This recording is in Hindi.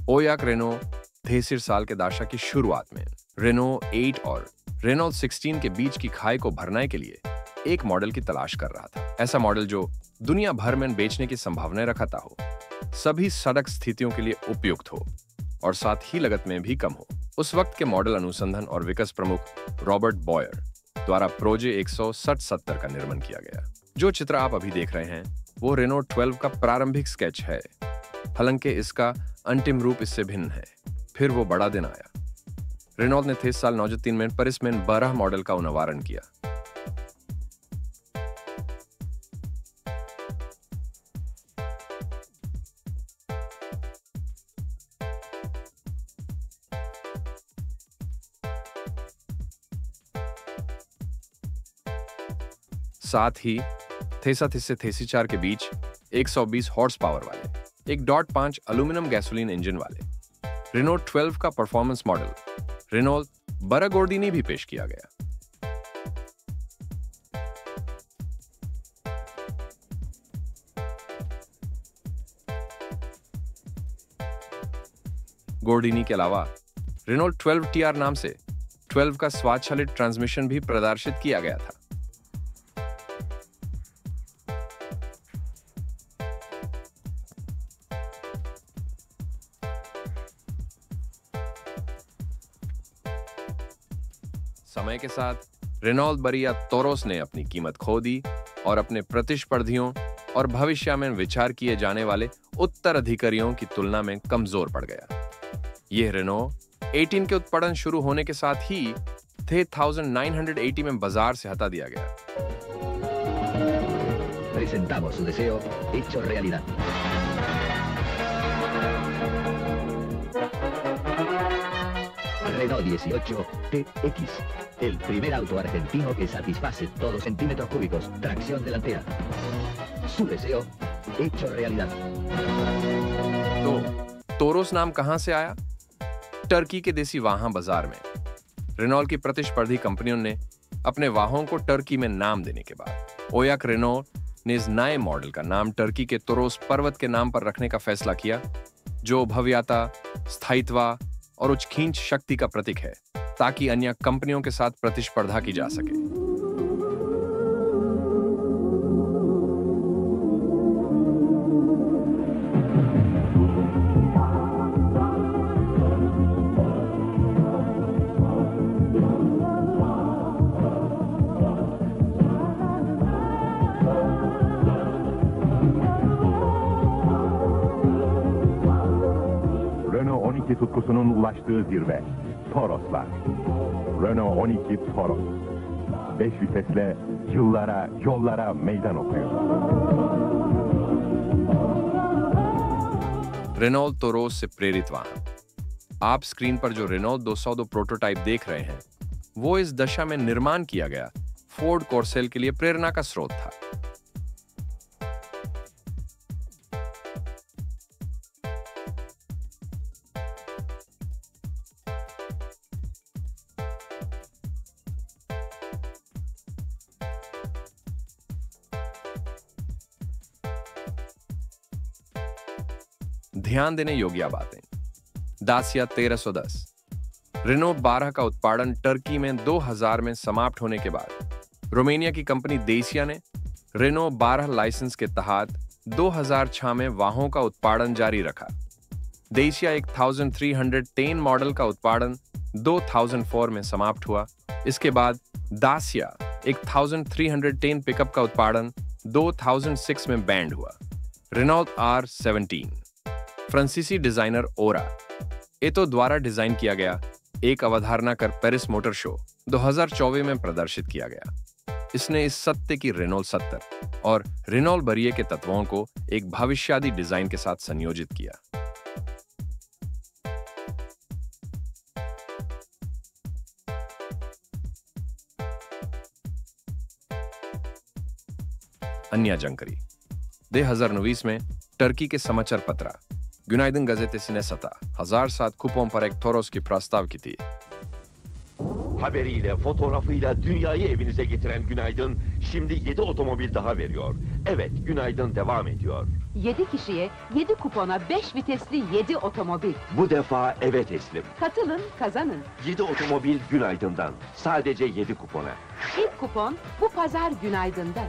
ओयाक रेनो थे साल के दाशा की शुरुआत में रेनो 8 और रेनॉल्ट 16 के बीच की खाई को भरने के लिए एक मॉडल की तलाश कर रहा था। ऐसा मॉडल जो दुनिया भर में बेचने की संभावनाएं रखता हो, सभी सड़क स्थितियों के लिए उपयुक्त हो और साथ ही लागत में भी कम हो। उस वक्त के मॉडल अनुसंधान और विकास प्रमुख रॉबर्ट बॉयर द्वारा प्रोजे 170 का निर्माण किया गया। जो चित्र आप अभी देख रहे हैं वो रेनो 12 का प्रारंभिक स्केच है, हालांकि इसका अंतिम रूप इससे भिन्न है। फिर वो बड़ा दिन आया। रेनॉल्ट ने 23 साल 93 में पेरिस में 12 मॉडल का अनावरण किया। साथ ही थेसा से थेसी 4 के बीच 120 हॉर्स पावर वाले 1.5 एल्यूमिनियम गैसोलीन इंजन वाले रेनो 12 का परफॉर्मेंस मॉडल रेनॉल्ट बरागोर्डिनी भी पेश किया गया। गोर्डिनी के अलावा रेनॉल्ट 12 टीआर नाम से 12 का स्वचालित ट्रांसमिशन भी प्रदर्शित किया गया था। समय के साथ रेनॉल्ट बरिया तोरोस ने अपनी कीमत खो दी और अपने प्रतिस्पर्धियों और भविष्य में विचार किए जाने वाले उत्तराधिकारियों की तुलना में कमजोर पड़ गया। यह रेनो 18 के उत्पादन शुरू होने के साथ ही थे 1980 में बाजार से हटा दिया गया। Presentamos su deseo hecho realidad. Renault 18 TX, el primer auto argentino que satisface todos los centímetros cúbicos, tracción delantera. Su deseo hecho realidad. तो तोरोस नाम कहां से आया? टर्की के देसी वाहन बाजार में रेनॉल्ट की प्रतिस्पर्धी कंपनियों ने अपने वाहनों को टर्की में नाम देने के बाद ओयाक रेनॉल्ट ने इस नए मॉडल का नाम टर्की के तोरोस पर्वत के नाम पर रखने का फैसला किया, जो भव्यता, स्थायित्व और उच्च खींच शक्ति का प्रतीक है, ताकि अन्य कंपनियों के साथ प्रतिस्पर्धा की जा सके। Renault 12 tutkusunun ulaştığı zirve. Toroslar. Renault 12 Toros. 5 vitesle yıllara, yollara meydan okuyor. Renault Toros से प्रेरित वाहन। आप स्क्रीन पर जो रेनॉल्ट 202 प्रोटोटाइप देख रहे हैं, वो इस दशा में निर्माण किया गया फोर्ड कॉर्सेल के लिए प्रेरणा का स्रोत था। ध्यान देने योग्य बातें। दासिया 1310। रेनो 12 का उत्पादन टर्की में 2000 में समाप्त होने के बाद रोमानिया की कंपनी देसिया ने रेनो 12 लाइसेंस के तहत 2006 में वाहनों का उत्पादन जारी रखा। देसिया 1310 मॉडल का उत्पादन 2004 में समाप्त हुआ। इसके बाद दासिया 1310 पिकअप का उत्पादन 2006 में बैंड हुआ। रेनॉल्ट R17 फ्रांसीसी डिजाइनर ओरा एतो द्वारा डिजाइन किया गया एक अवधारणा कर पेरिस मोटर शो 2024 में प्रदर्शित किया गया। इसने इस सत्य की रेनॉल्ट 70 और रेनॉल्ट बरिए के तत्वों को एक भविष्यवादी डिजाइन के साथ संयोजित किया। अन्य जानकारी 2019 में टर्की के समाचार पत्र Günaydın gazetesine sata 1000 saat kupon para Toros ki प्रस्ताव की थी। Haberiyle, fotoğrafıyla dünyayı evinize getiren Günaydın şimdi 7 otomobil daha veriyor. Evet, Günaydın devam ediyor. 7 kişiye 7 kupona 5 vitesli 7 otomobil. Bu defa eve teslim. Katılın, kazanın. 7 otomobil Günaydın'dan. Sadece 7 kupona. İlk kupon bu pazar Günaydın'da.